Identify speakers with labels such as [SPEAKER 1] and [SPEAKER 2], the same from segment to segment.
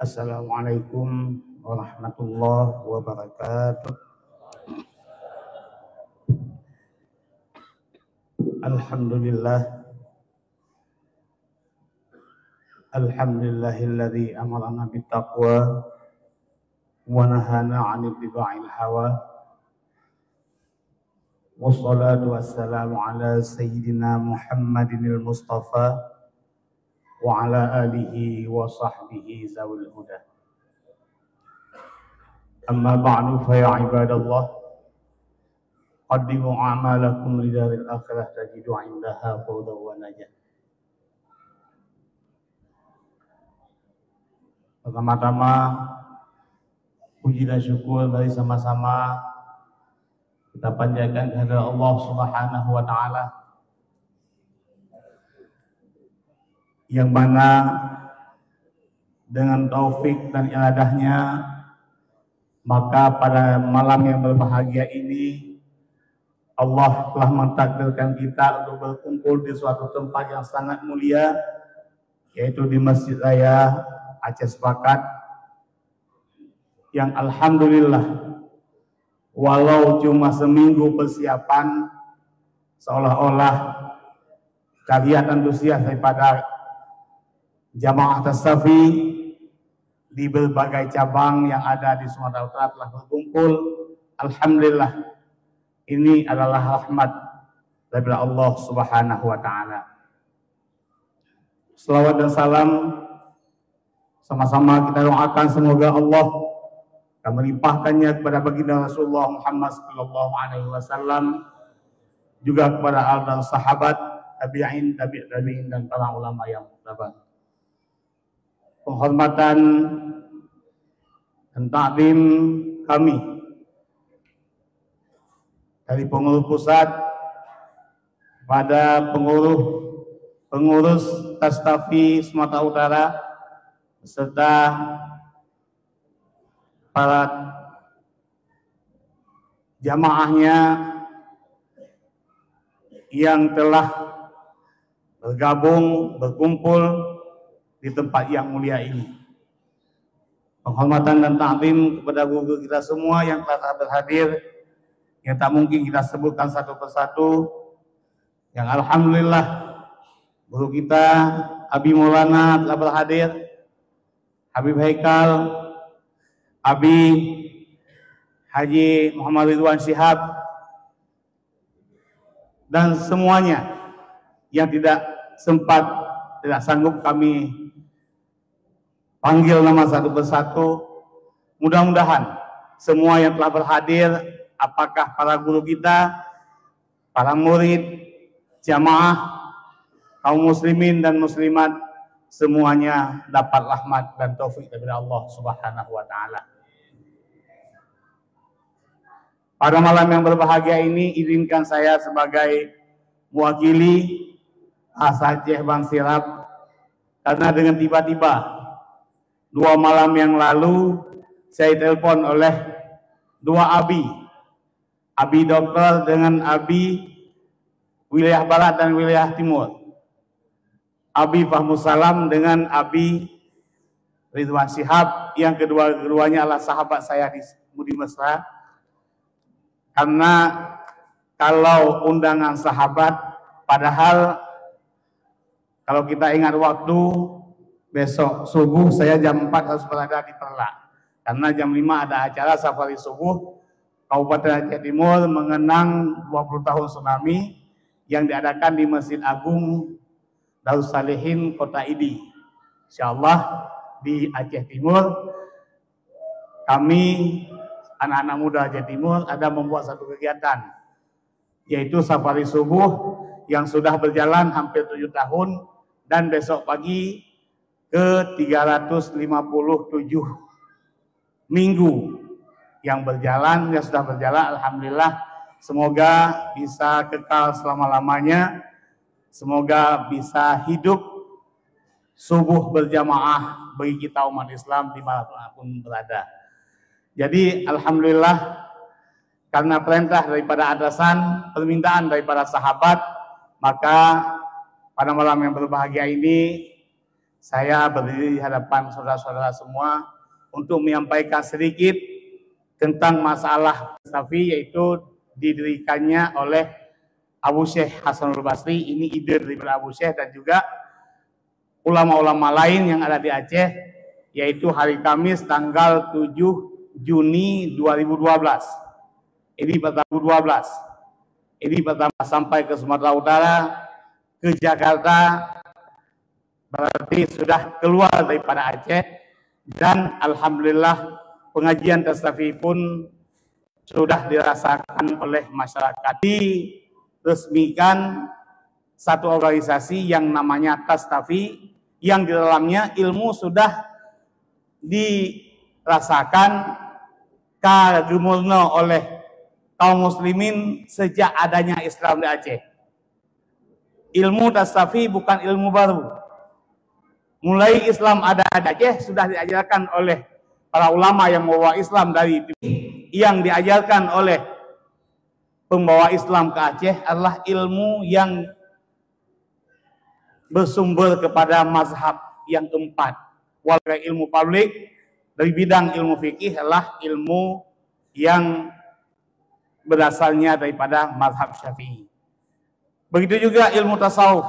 [SPEAKER 1] Assalamualaikum warahmatullahi wabarakatuh. Alhamdulillah, alhamdulillahilladzi amarna bittaqwa wa nahana 'anil ittiba'il hawa. Wassalatu wassalamu ala sayyidina Muhammadinil Mustafa wa ala alihi wa sahbihi zawil huda. Amma ba'du fa ya ibadallah, qaddimu a'malakum lidaril akhirah tajidu 'indaha fawda wa najah. Pertama-tama puji dan syukur dari sama-sama kita panjatkan kepada Allah Subhanahu wa taala yang mana dengan taufik dan iradahnya maka pada malam yang berbahagia ini Allah telah mentakdirkan kita untuk berkumpul di suatu tempat yang sangat mulia, yaitu di Masjid Raya Aceh Sepakat, yang alhamdulillah walau cuma seminggu persiapan seolah-olah kalian antusias daripada jamaah tasawuf di berbagai cabang yang ada di Sumatera Utara telah berkumpul. Alhamdulillah, ini adalah rahmat dari Allah Subhanahu wa taala. Selawat dan salam sama-sama kita doakan semoga Allah akan melimpahkannya kepada baginda Rasulullah Muhammad sallallahu alaihi wasallam, juga kepada al dan sahabat, tabi'in, tabi'in dan para ulama yang bersahabat. Penghormatan dan takdim kami dari pengurus pusat pada pengurus Tastafi Sumatera Utara serta para jamaahnya yang telah berkumpul di tempat yang mulia ini. Penghormatan dan takdim kepada guru kita semua yang telah berhadir, yang tak mungkin kita sebutkan satu persatu, yang alhamdulillah guru kita Abi Maulana telah berhadir, Habib Haikal, Abi Haji Muhammad Ridwan Syihab, dan semuanya yang tidak sanggup kami panggil nama satu persatu. Mudah-mudahan semua yang telah berhadir, apakah para guru kita, para murid, jamaah, kaum muslimin dan muslimat, semuanya dapat rahmat dan taufik dari Allah Subhanahu wa taala. Pada malam yang berbahagia ini, izinkan saya sebagai mewakili Aceh Bang Sirap, karena dengan tiba-tiba 2 malam yang lalu saya telepon oleh 2 abi dokter dengan abi wilayah barat dan wilayah timur, Abi Fahmus Salam dengan Abi Ridwan Syihab, yang kedua-duanya adalah sahabat saya di Budi Mesra. Karena kalau undangan sahabat, padahal kalau kita ingat waktu, besok subuh saya jam 4 harus berada di Perlak, karena jam 5 ada acara safari subuh Kabupaten Aceh Timur mengenang 20 tahun tsunami yang diadakan di Masjid Agung Darussalihin Kota Idi. Insyaallah di Aceh Timur, kami anak-anak muda Aceh Timur ada membuat satu kegiatan, yaitu safari subuh yang sudah berjalan hampir 7 tahun, dan besok pagi ke 357 minggu yang sudah berjalan. Alhamdulillah, semoga bisa kekal selama-lamanya, semoga bisa hidup subuh berjamaah bagi kita umat Islam dimanapun berada. Jadi alhamdulillah, karena perintah daripada atasan, permintaan daripada sahabat, maka pada malam yang berbahagia ini saya berdiri di hadapan saudara-saudara semua untuk menyampaikan sedikit tentang masalah Tastafi, yaitu didirikannya oleh Abu Syekh Hasanul Basri. Ini ide dari Abu Syekh dan juga ulama-ulama lain yang ada di Aceh, yaitu hari Kamis tanggal 7 Juni 2012. Ini pertama 12. Ini pertama sampai ke Sumatera Utara, ke Jakarta, berarti sudah keluar daripada Aceh, dan alhamdulillah pengajian Tastafi pun sudah dirasakan oleh masyarakat. Diresmikan satu organisasi yang namanya Tastafi, yang di dalamnya ilmu sudah dirasakan kagumulna oleh kaum muslimin sejak adanya Islam di Aceh. Ilmu Tastafi bukan ilmu baru. Mulai Islam ada di Aceh sudah diajarkan oleh para ulama yang membawa Islam dari yang diajarkan oleh pembawa Islam ke Aceh adalah ilmu yang bersumber kepada mazhab yang keempat. Walaupun ilmu publik dari bidang ilmu fikih adalah ilmu yang berasalnya daripada mazhab Syafi'i. Begitu juga ilmu tasawuf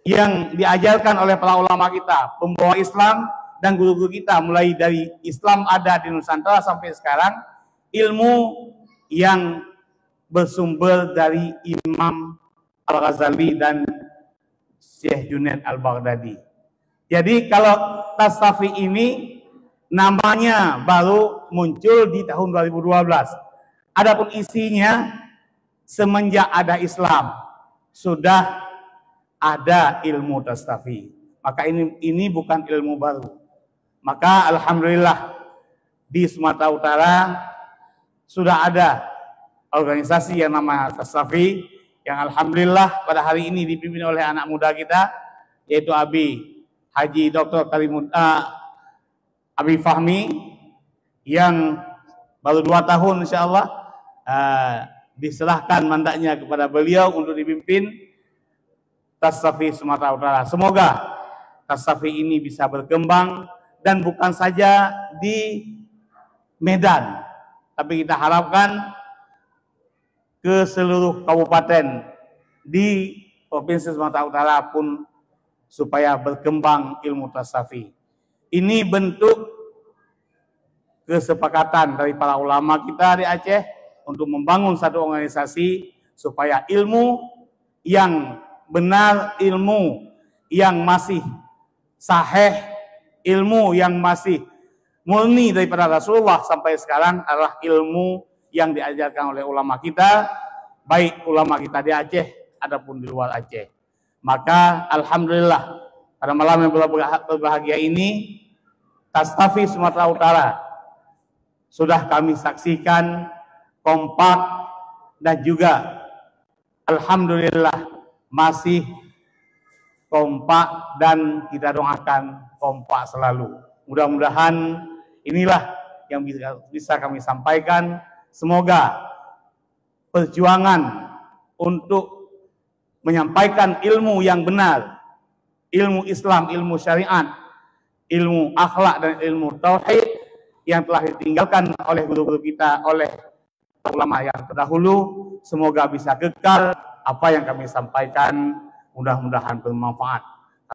[SPEAKER 1] yang diajarkan oleh para ulama kita, pembawa Islam dan guru-guru kita, mulai dari Islam ada di Nusantara sampai sekarang, ilmu yang bersumber dari Imam Al-Ghazali dan Syekh Junaid Al-Baghdadi. Jadi kalau Tastafi ini namanya baru muncul di tahun 2012. Adapun isinya semenjak ada Islam sudah ada ilmu Tastafi. Maka ini bukan ilmu baru. Maka alhamdulillah di Sumatera Utara sudah ada organisasi yang namanya Tastafi, yang alhamdulillah pada hari ini dipimpin oleh anak muda kita, yaitu Abi Haji Dr. Abi Fahmi, yang baru 2 tahun insya Allah diserahkan mandatnya kepada beliau untuk dipimpin Tastafi Sumatera Utara. Semoga Tastafi ini bisa berkembang, dan bukan saja di Medan, tapi kita harapkan ke seluruh kabupaten di Provinsi Sumatera Utara pun supaya berkembang ilmu Tastafi. Ini bentuk kesepakatan dari para ulama kita di Aceh untuk membangun satu organisasi supaya ilmu yang benar, ilmu yang masih sahih, ilmu yang masih murni daripada Rasulullah sampai sekarang adalah ilmu yang diajarkan oleh ulama kita, baik ulama kita di Aceh adapun di luar Aceh. Maka alhamdulillah pada malam yang berbahagia ini Tastafi Sumatera Utara sudah kami saksikan kompak, dan juga alhamdulillah masih kompak, dan kita doakan kompak selalu. Mudah-mudahan inilah yang bisa kami sampaikan. Semoga perjuangan untuk menyampaikan ilmu yang benar, ilmu Islam, ilmu syariat, ilmu akhlak dan ilmu tauhid yang telah ditinggalkan oleh guru-guru kita, oleh ulama yang terdahulu, semoga bisa kekal. Apa yang kami sampaikan mudah-mudahan bermanfaat.